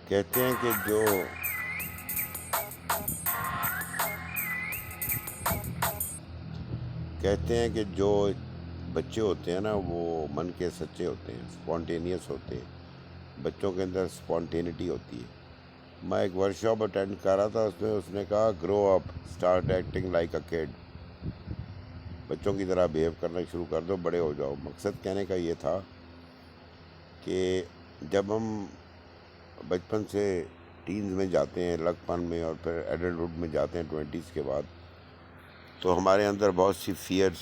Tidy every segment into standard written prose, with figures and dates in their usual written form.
کہتے ہیں کہ جو بچے ہوتے ہیں نا وہ من کے سچے ہوتے ہیں، اسپونٹینیس ہوتے ہیں، بچوں کے اندر اسپونٹینٹی ہوتی ہے۔ میں ایک ورک شاپ اٹینڈ کر رہا تھا، اس نے کہا گرو اپ، اسٹارٹ ایکٹنگ لائک اے کڈ، بچوں کی طرح بیہیو کرنا شروع کر دو، بڑے ہو جاؤ۔ مقصد کہنے کا یہ تھا کہ جب ہم بچپن سے ٹینز میں جاتے ہیں، لڑکپن میں، اور پھر ایڈلٹہڈ میں جاتے ہیں 20s کے بعد، تو ہمارے اندر بہت سی فیئرز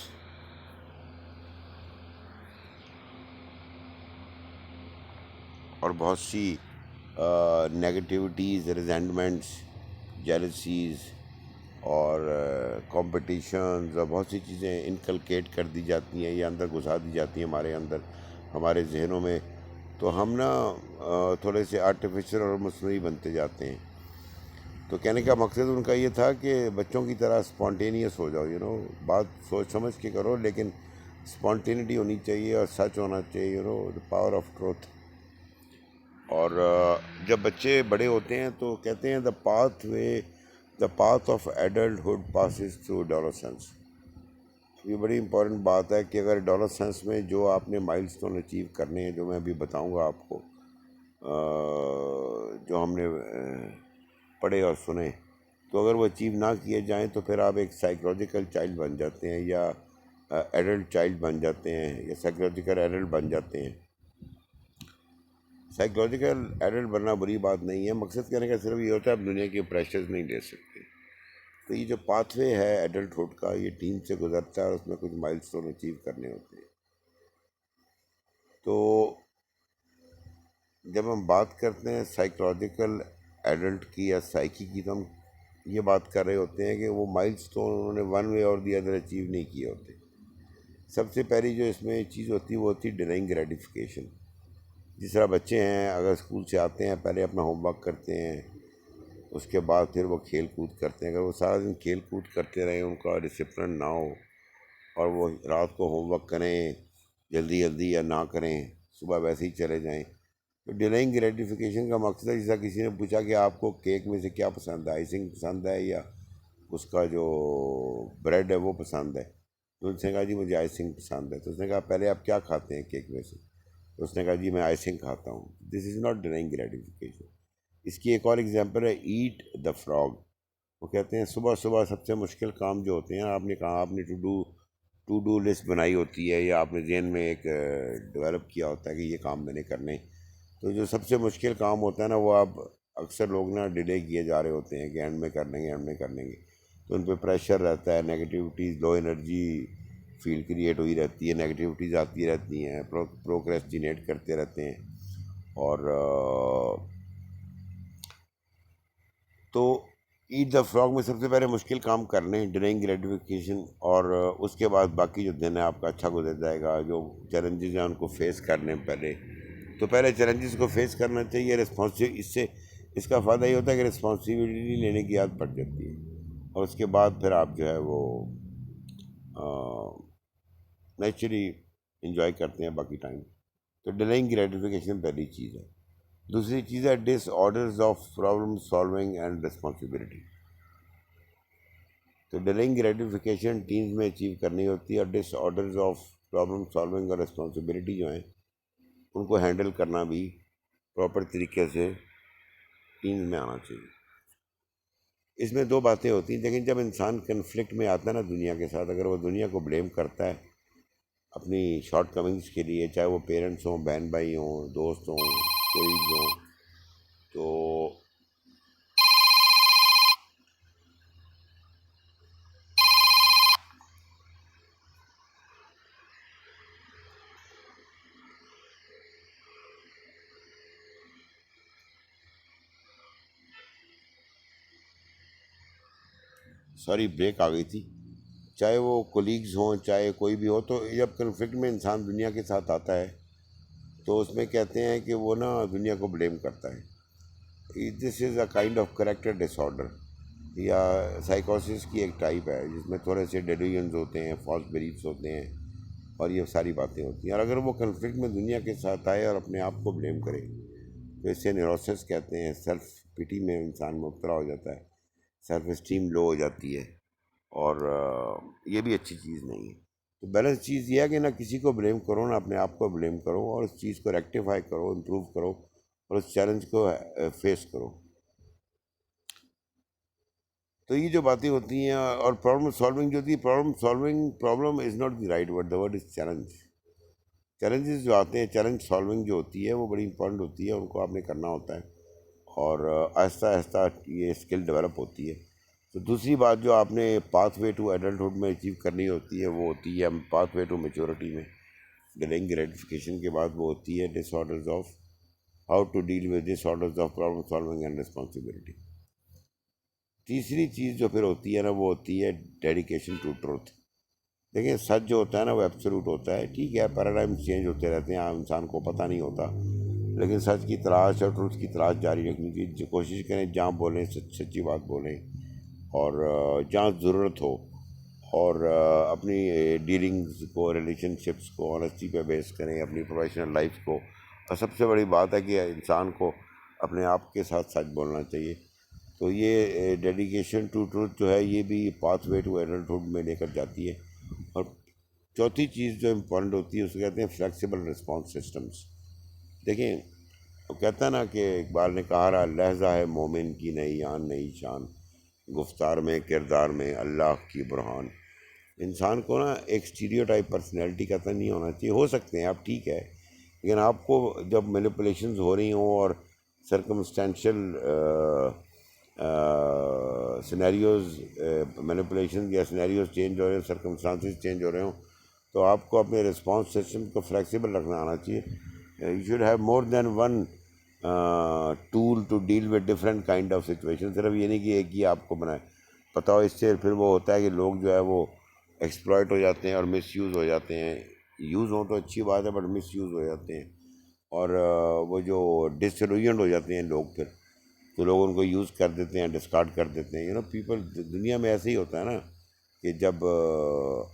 اور بہت سی نیگیٹیوٹیز، ریزینٹمنٹس، جیلسیز اور کمپٹیشنز اور بہت سی چیزیں انکلکیٹ کر دی جاتی ہیں یا اندر گھسا دی جاتی ہیں ہمارے اندر، ہمارے ذہنوں میں، تو ہم نا تھوڑے سے آرٹیفیشل اور مصنوعی بنتے جاتے ہیں۔ تو کہنے کا مقصد ان کا یہ تھا کہ بچوں کی طرح اسپونٹینیس ہو جاؤ، بات سوچ سمجھ کے کرو، لیکن اسپونٹینٹی ہونی چاہیے اور سچ ہونا چاہیے، دا پاور آف ٹروتھ۔ اور جب بچے بڑے ہوتے ہیں تو کہتے ہیں the path of adulthood passes through adolescence. یہ بڑی امپورٹنٹ بات ہے کہ اگر ایڈولسنس میں جو آپ نے مائل سٹون اچیو کرنے ہیں، جو میں ابھی بتاؤں گا آپ کو، جو ہم نے پڑھے اور سنے، تو اگر وہ اچیو نہ کیے جائیں تو پھر آپ ایک سائیکولوجیکل چائلڈ بن جاتے ہیں، یا ایڈلٹ چائلڈ بن جاتے ہیں، یا سائیکولوجیکل ایڈلٹ بن جاتے ہیں۔ سائیکولوجیکل ایڈلٹ بننا بری بات نہیں ہے، مقصد کہنے کا صرف یہ ہوتا ہے آپ دنیا کے پریشرز نہیں لے سکتے۔ تو یہ جو پاتھ وے ہے ایڈلٹہڈ کا، یہ ٹین سے گزرتا ہے اور اس میں کچھ مائل سٹون اچیو کرنے ہوتے ہیں۔ تو جب ہم بات کرتے ہیں سائیکولوجیکل ایڈلٹ کی یا سائیکی کی، تو ہم یہ بات کر رہے ہوتے ہیں کہ وہ مائل سٹون انہوں نے ون وے اور دی ادر اچیو نہیں کیے ہوتے۔ سب سے پہلی جو اس میں چیز ہوتی ہے وہ ہوتی ہے ڈیلائنگ گریٹیفیکیشن۔ جس طرح بچے ہیں، اگر اسکول سے آتے ہیں پہلے اپنا ہوم ورک کرتے ہیں، اس کے بعد پھر وہ کھیل کود کرتے ہیں۔ اگر وہ سارا دن کھیل کود کرتے رہیں، ان کا ڈسپلن نہ ہو، اور وہ رات کو ہوم ورک کریں جلدی جلدی یا نہ کریں، صبح ویسے ہی چلے جائیں، تو ڈیلائنگ گریٹیفیکیشن کا مقصد ہے، جیسا کسی نے پوچھا کہ آپ کو کیک میں سے کیا پسند ہے، آئسنگ پسند ہے یا اس کا جو بریڈ ہے وہ پسند ہے، تو اس نے کہا جی مجھے آئسنگ پسند ہے۔ تو اس نے کہا پہلے آپ کیا کھاتے ہیں کیک میں سے؟ تو اس نے کہا جی میں آئسنگ کھاتا ہوں۔ دس از ناٹ ڈینائنگ گریٹیفیکیشن۔ اس کی ایک اور ایگزامپل ہے ایٹ دا فراگ۔ وہ کہتے ہیں صبح صبح سب سے مشکل کام جو ہوتے ہیں، آپ نے کہا آپ نے ٹو ڈو لسٹ بنائی ہوتی ہے، یا آپ نے ذہن میں ایک ڈیولپ کیا ہوتا ہے کہ یہ کام میں نے کرنے، تو جو سب سے مشکل کام ہوتا ہے نا، وہ آپ اکثر لوگ نا ڈیلے کیے جا رہے ہوتے ہیں کہ اینڈ میں کر لیں گے، اینڈ میں کر لیں گے، تو ان پہ پریشر رہتا ہے، نیگیٹیوٹیز، لو انرجی فیل کریٹ ہوئی رہتی ہے، نیگیٹیوٹیز آتی رہتی ہیں، پروکریسٹینیٹ کرتے رہتے ہیں۔ اور تو ایٹ دا فراگ میں سب سے پہلے مشکل کام کر لیں، ڈیلائنگ گریٹیفیکیشن، اور اس کے بعد باقی جو دن ہے آپ کا اچھا گزر جائے گا۔ جو چیلنجز ہیں ان کو فیس کر لیں پہلے، تو پہلے چیلنجز کو فیس کرنا چاہیے۔ اس کا فائدہ یہ ہوتا ہے کہ رسپانسبلٹی لینے کی عادت پڑ جاتی ہے، اور اس کے بعد پھر آپ جو ہے وہ نیچرلی انجوائے کرتے ہیں باقی ٹائم۔ تو ڈیلائنگ گریٹیفیکیشن پہلی چیز ہے۔ دوسری چیز ہے disorders of problem solving and responsibility. تو ڈیلائنگ گریٹیفیکیشن ٹینز میں اچیو کرنی ہوتی ہے، اور disorders of problem solving اور رسپانسبلٹی جو ہیں ان کو ہینڈل کرنا بھی پراپر طریقے سے ٹینز میں آنا چاہیے۔ اس میں دو باتیں ہوتی ہیں، لیکن جب انسان کنفلکٹ میں آتا ہے نا دنیا کے ساتھ، اگر وہ دنیا کو بلیم کرتا ہے اپنی شارٹ کمنگس کے لیے، چاہے وہ پیرنٹس ہوں، بہن بھائی ہوں، دوست ہوں، کوئی ہوں، تو سوری بریک آ گئی تھی، چاہے وہ کولیگز ہوں، چاہے کوئی بھی ہو، تو جب کنفلکٹ میں انسان دنیا کے ساتھ آتا ہے تو اس میں کہتے ہیں کہ وہ نا دنیا کو بلیم کرتا ہے۔ This is a kind of character disorder, یا سائیکوسس کی ایک ٹائپ ہے جس میں تھوڑے سے ڈیلیوژنز ہوتے ہیں، فالس بلیفس ہوتے ہیں، اور یہ ساری باتیں ہوتی ہیں۔ اور اگر وہ کنفلکٹ میں دنیا کے ساتھ آئے اور اپنے آپ کو بلیم کرے، تو اسے نیوروسس کہتے ہیں. سیلف پٹی میں انسان مبتلا ہو جاتا ہے, سیلف اسٹیم لو ہو جاتی ہے, اور یہ بھی اچھی چیز نہیں ہے. تو بیلنس چیز یہ ہے کہ نہ کسی کو بلیم کرو نہ اپنے آپ کو بلیم کرو, اور اس چیز کو ریکٹیفائی کرو, امپروو کرو, اور اس چیلنج کو فیس کرو. تو یہ جو باتیں ہوتی ہیں, اور پرابلم سالونگ جو ہوتی ہے, problem is not the right word, the word is challenge. Challenges جو آتے ہیں, چیلنج سالونگ جو ہوتی ہے وہ بڑی امپورٹنٹ ہوتی ہے, ان کو آپ نے کرنا ہوتا ہے, اور آہستہ آہستہ یہ اسکل ڈیولپ ہوتی ہے. تو دوسری بات جو آپ نے پاتھ وے ٹو ایڈلٹہڈ میں اچیو کرنی ہوتی ہے وہ ہوتی ہے پاتھ وے ٹو میچورٹی میں. ڈیلنگ گریٹیفیکیشن کے بعد وہ ہوتی ہے disorders of how to deal with disorders of problem solving and responsibility. تیسری چیز جو پھر ہوتی ہے نا وہ ہوتی ہے ڈیڈیکیشن ٹو ٹروتھ. دیکھیں سچ جو ہوتا ہے نا وہ ایبسولوٹ ہوتا ہے, ٹھیک ہے پیراڈائم چینج ہوتے رہتے ہیں, عام انسان کو پتہ نہیں ہوتا, لیکن سچ کی تلاش اور ٹروتھ کی تلاش جاری رکھنی چاہیے. جو کوشش کریں جہاں بولیں سچی بات بولیں, اور جہاں ضرورت ہو, اور اپنی ڈیلنگز کو, ریلیشن شپس کو آنیسٹی پہ بیس کریں, اپنی پروفیشنل لائف کو. اور سب سے بڑی بات ہے کہ انسان کو اپنے آپ کے ساتھ سچ بولنا چاہیے. تو یہ ڈیڈیکیشن ٹو ٹروتھ جو ہے یہ بھی پاتھ وے ٹو ایڈلٹہڈ میں لے کر جاتی ہے. اور چوتھی چیز جو امپورٹنٹ ہوتی ہے اسے کہتے ہیں فلیکسیبل رسپانس سسٹمز. دیکھیں وہ کہتا ہے نا کہ اقبال نے کہا رہا, لہجہ ہے مومن کی نئی آن نئی شان, گفتار میں کردار میں اللہ کی برہان. انسان کو نا ایک اسٹیریوٹائپ پرسنالٹی کا تو نہیں ہونا چاہیے. ہو سکتے ہیں آپ, ٹھیک ہے, لیکن آپ کو جب مینیپولیشنز ہو رہی ہوں اور سرکمسٹینشیل سینیریوز مینیپولیشن یا سینیریوز چینج ہو رہے ہیں, سرکمسٹانسز چینج ہو رہے ہوں, تو آپ کو اپنے رسپانس سسٹم کو فلیکسیبل رکھنا آنا چاہیے. You should have more than one tool to deal with different kind of situation. صرف یہ نہیں کہ ایک ہی آپ کو بنائے پتہ ہو. اس سے پھر وہ ہوتا ہے کہ لوگ جو ہے وہ ایکسپلائٹ ہو جاتے ہیں اور مس یوز ہو جاتے ہیں. یوز ہوں تو اچھی بات ہے, بٹ مس یوز ہو جاتے ہیں, اور وہ جو ڈسلوژنڈ ہو جاتے ہیں لوگ پھر, تو لوگ ان کو یوز کر دیتے ہیں, ڈسکارڈ کر دیتے ہیں. پیپل دنیا میں ایسے ہی ہوتا ہے نا کہ جب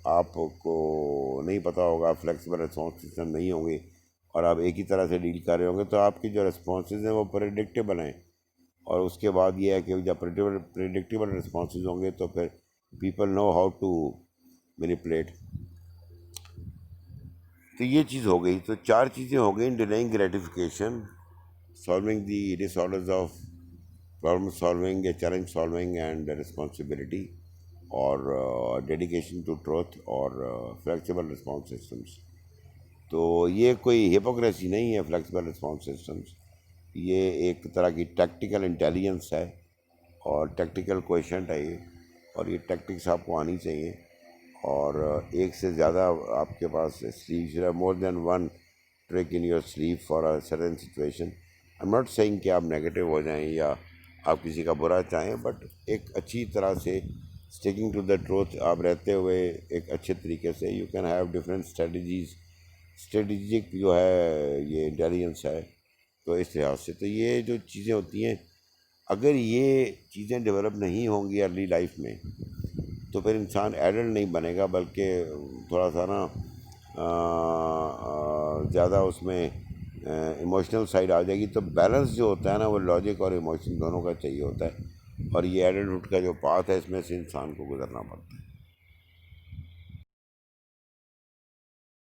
آپ کو نہیں پتہ ہوگا, فلیکسیبل رسپانس سسٹم نہیں ہوں گے, اور آپ ایک ہی طرح سے ڈیل کر رہے ہوں گے, تو آپ کی جو رسپانسز ہیں وہ پریڈکٹیبل ہیں. اور اس کے بعد یہ ہے کہ جب پریڈکٹیبل رسپانسز ہوں گے تو پھر people know how to manipulate. تو یہ چیز ہو گئی. تو 4 چیزیں ہو گئیں: dealing gratification, solving the disorders of problem solving یا چیلنج سالونگ اینڈ رسپانسبلٹی, اور ڈیڈیکیشن ٹو ٹروتھ, اور فلیکسیبل رسپانس سسٹمس. تو یہ کوئی ہپوکریسی نہیں ہے فلیکسیبل رسپانس سسٹمس, یہ ایک طرح کی ٹیکٹیکل انٹیلیجنس ہے, اور ٹیکٹیکل کویشنٹ ہے یہ, اور یہ ٹیکٹکس آپ کو آنی چاہیے. اور ایک سے زیادہ آپ کے پاس sleeve, more than one trick in your sleeve for a certain situation. I am not saying کہ آپ نیگیٹو ہو جائیں یا آپ کسی کا برا چاہیں, بٹ ایک اچھی طرح سے اسٹیکنگ ٹو دا ٹروتھ آپ رہتے ہوئے ایک اچھے طریقے سے you can have different strategies. Strategic جو ہے یہ انٹیلیجنس ہے. تو اس لحاظ سے تو یہ جو چیزیں ہوتی ہیں, اگر یہ چیزیں ڈیولپ نہیں ہوں گی ارلی لائف میں, تو پھر انسان ایڈلٹ نہیں بنے گا, بلکہ تھوڑا سا نا زیادہ اس میں ایموشنل سائڈ آ جائے گی. تو بیلنس جو ہوتا ہے نا وہ لاجک اور ایموشن دونوں کا چاہیے ہوتا ہے, اور یہ ایڈلٹہڈ کا جو پاتھ ہے اس میں سے انسان کو گزرنا پڑتا ہے.